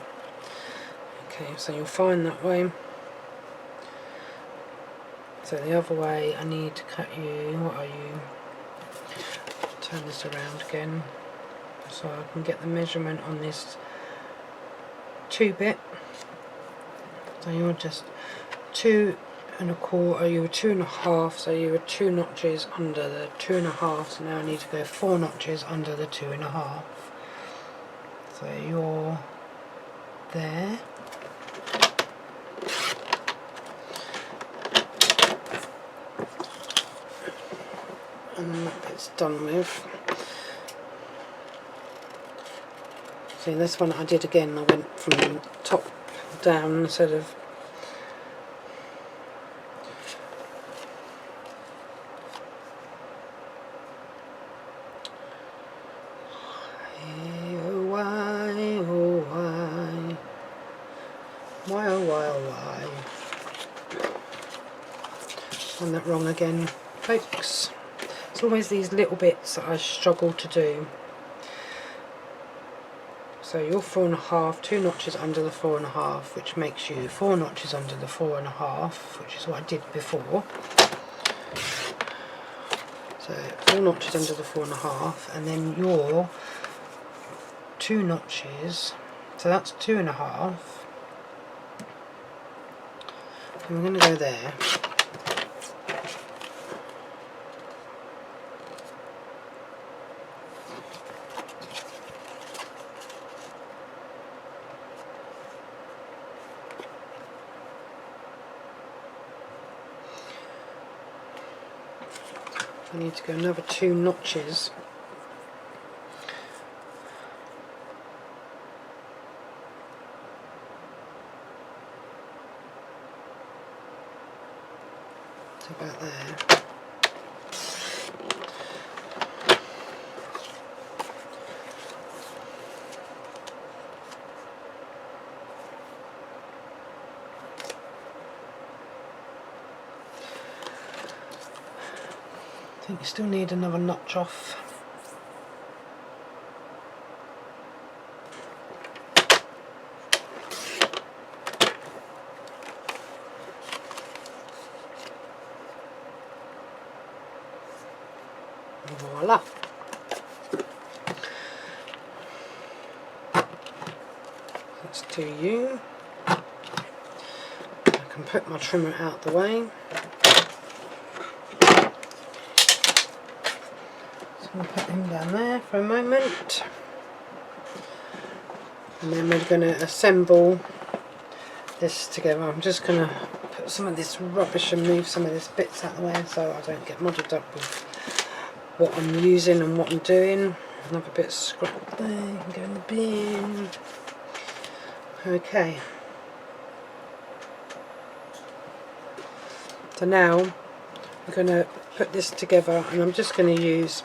Okay, so you're fine that way. So the other way I need to cut you, what are you? Turn this around again so I can get the measurement on this 2 bit. So you're just 2 1/4, you were 2 1/2, so you were 2 notches under the 2 1/2, so now I need to go 4 notches under the 2 1/2. So you're there. And then that bit's done with. See, this one I did again, I went from top down instead of why. Done that wrong again, folks. It's always these little bits that I struggle to do. So you're 4 1/2, 2 notches under the 4 1/2, which makes you 4 notches under the 4 1/2, which is what I did before. So 4 notches under the 4 1/2, and then you're 2 notches, so that's 2 1/2. And we're going to go there. I need to go another 2 notches. It's about there. think you still need another notch off. Voila! Let's do you. I can put my trimmer out the way. So I'll put him down there for a moment. And then we're going to assemble this together. I'm just going to put some of this rubbish and move some of these bits out of the way so I don't get muddled up with what I'm using and what I'm doing. Another bit of scrap there, you can go in the bin. Okay. So now I'm going to put this together, and I'm just going to use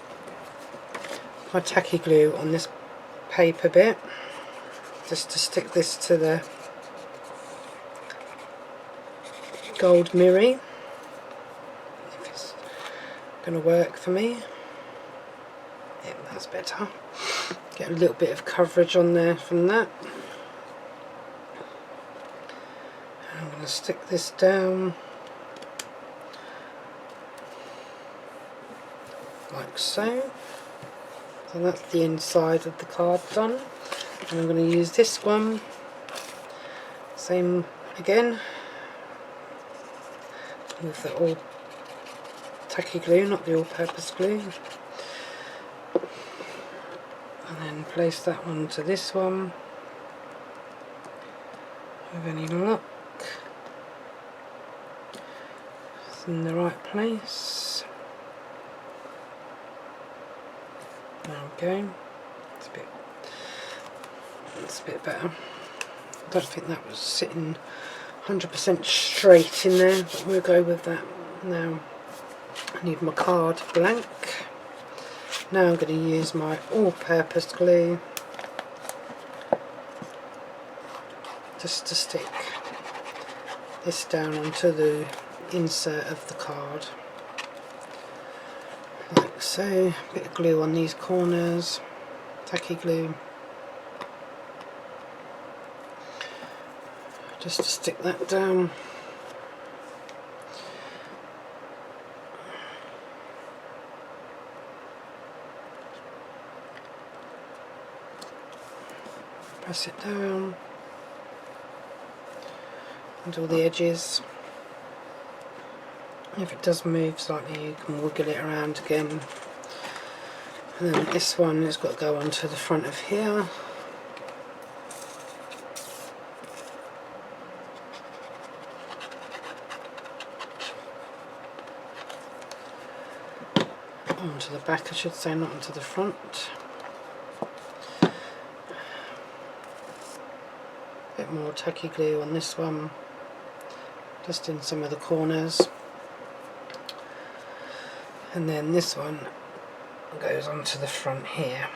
my tacky glue on this paper bit just to stick this to the gold mirror. If it's going to work for me. Yeah, that's better. Get a little bit of coverage on there from that. I'm going to stick this down like so. So that's the inside of the card done. And I'm going to use this one, same again, with the all tacky glue, not the all-purpose glue. And then place that one to this one with any luck. It's in the right place. There we go. It's a bit better. I don't think that was sitting 100% straight in there, but we'll go with that. Now I need my card blank. Now I'm going to use my all-purpose glue just to stick this down onto the insert of the card, like so. A bit of glue on these corners, tacky glue, just to stick that down. Press it down and all the edges. If it does move slightly, you can wiggle it around again. And then this one has got to go onto the front of here. Onto the back, I should say, not onto the front. Bit more tacky glue on this one, just in some of the corners. And then this one goes onto the front here.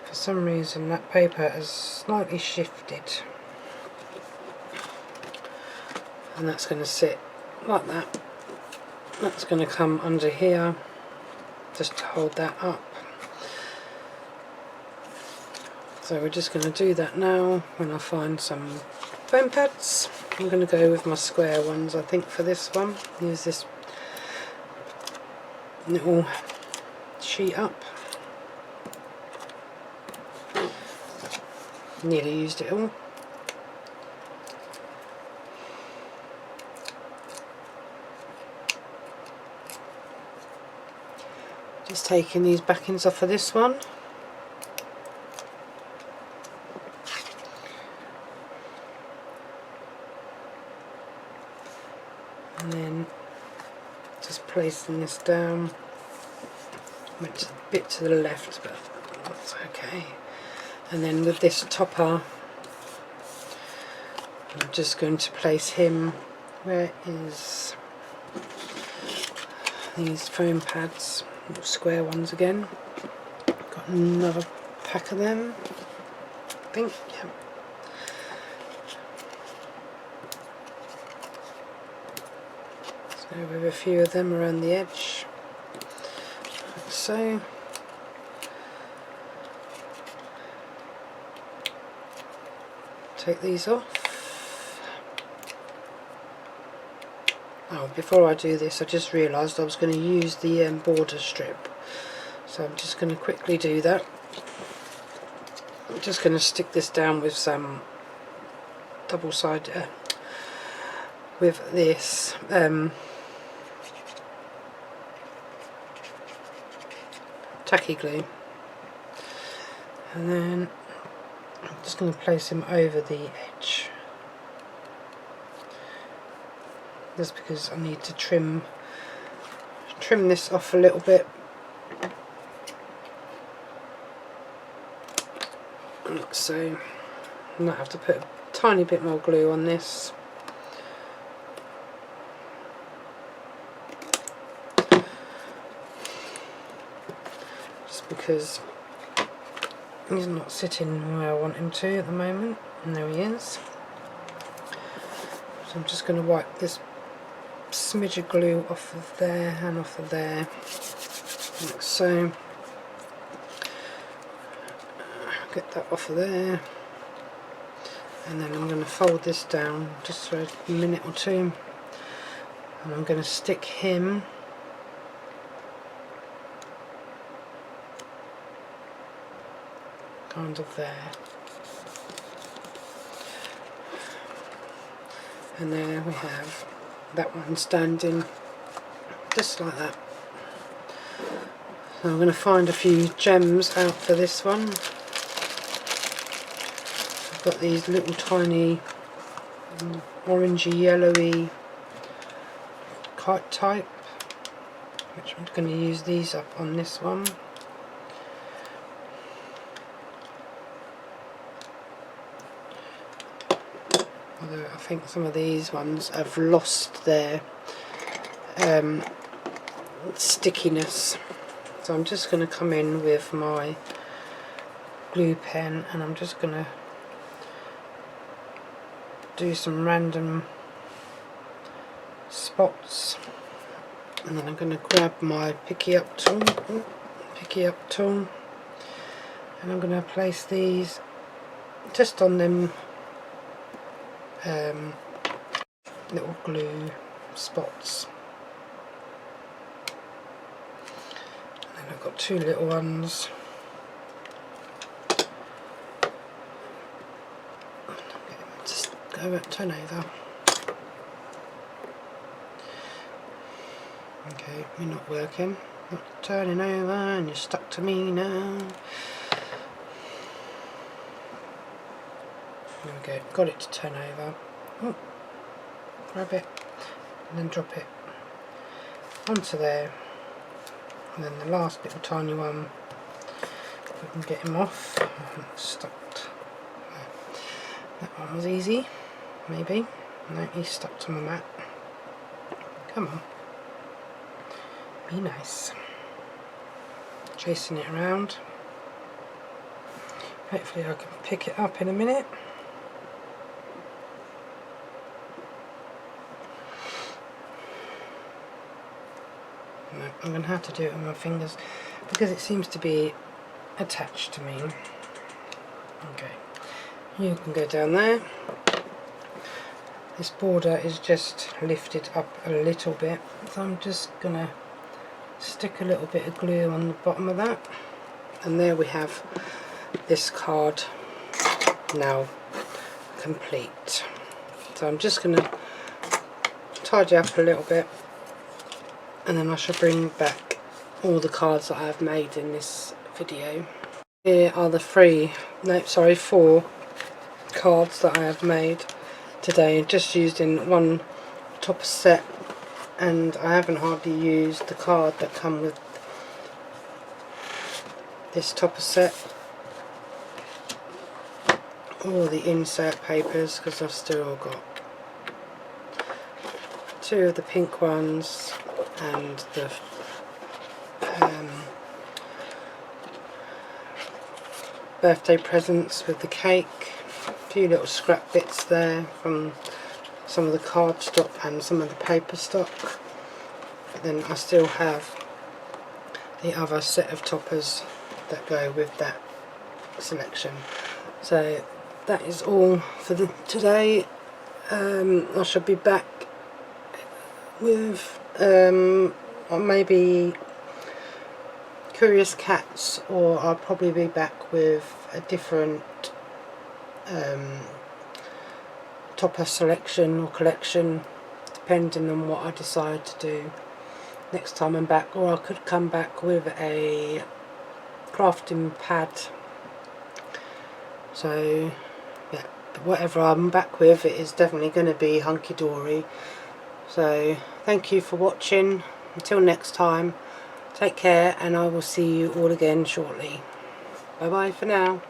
For some reason that paper has slightly shifted, and that's going to sit like that. That's going to come under here just to hold that up. So we're just going to do that now. When I find some foam pads, I'm going to go with my square ones, I think, for this one. Use this little sheet up. Nearly used it all. Just taking these backings off of this one. And then just placing this down. Went a bit to the left, but that's okay. And then with this topper, I'm just going to place him. Where is these foam pads? Square ones again. Got another pack of them, I think. Yeah. go with a few of them around the edge, like so. Take these off. Oh, before I do this, I just realised I was going to use the border strip, so I'm just going to quickly do that. I'm just going to stick this down with some double-sided with this tacky glue, and then I'm just going to place him over the edge, just because I need to trim this off a little bit. So I might have to put a tiny bit more glue on this. Just because he's not sitting where I want him to at the moment. And there he is. So I'm just going to wipe this smidge of glue off of there and off of there, like so. Get that off of there, and then I'm going to fold this down just for a minute or two, and I'm going to stick him kind of there, and there we have that one standing just like that. So I'm going to find a few gems out for this one. Got these little tiny orangey yellowy kite type, which I'm going to use these up on this one. Although I think some of these ones have lost their stickiness, so I'm just going to come in with my glue pen and I'm just going to do some random spots, and then I'm going to grab my picky up tool, and I'm going to place these just on them little glue spots. And then I've got two little ones. Turn over. Okay, you're not working. Not turning over, and you're stuck to me now. There we go. Got it to turn over. Oh, grab it and then drop it onto there, and then the last little tiny one. If we can get him off. Stuck. That one was easy. Maybe. No, he's stuck to my mat. Come on. Be nice. Chasing it around. Hopefully I can pick it up in a minute. No, I'm going to have to do it with my fingers because it seems to be attached to me. Okay. You can go down there. This border is just lifted up a little bit, so I'm just going to stick a little bit of glue on the bottom of that, and there we have this card now complete. So I'm just going to tidy up a little bit, and then I shall bring back all the cards that I have made in this video. Here are the four cards that I have made today, just used in one topper set, and I haven't hardly used the card that come with this topper set or the insert papers, because I've still got two of the pink ones and the birthday presents with the cake. A few little scrap bits there from some of the card stock and some of the paper stock. but then I still have the other set of toppers that go with that selection. So that is all for today. I shall be back with maybe Curious Cats, or I'll probably be back with a different topper selection or collection, depending on what I decide to do next time I'm back. Or I could come back with a crafting pad. So yeah, but whatever I'm back with, it is definitely going to be Hunkydory. So thank you for watching. Until next time, take care, and I will see you all again shortly. Bye bye for now.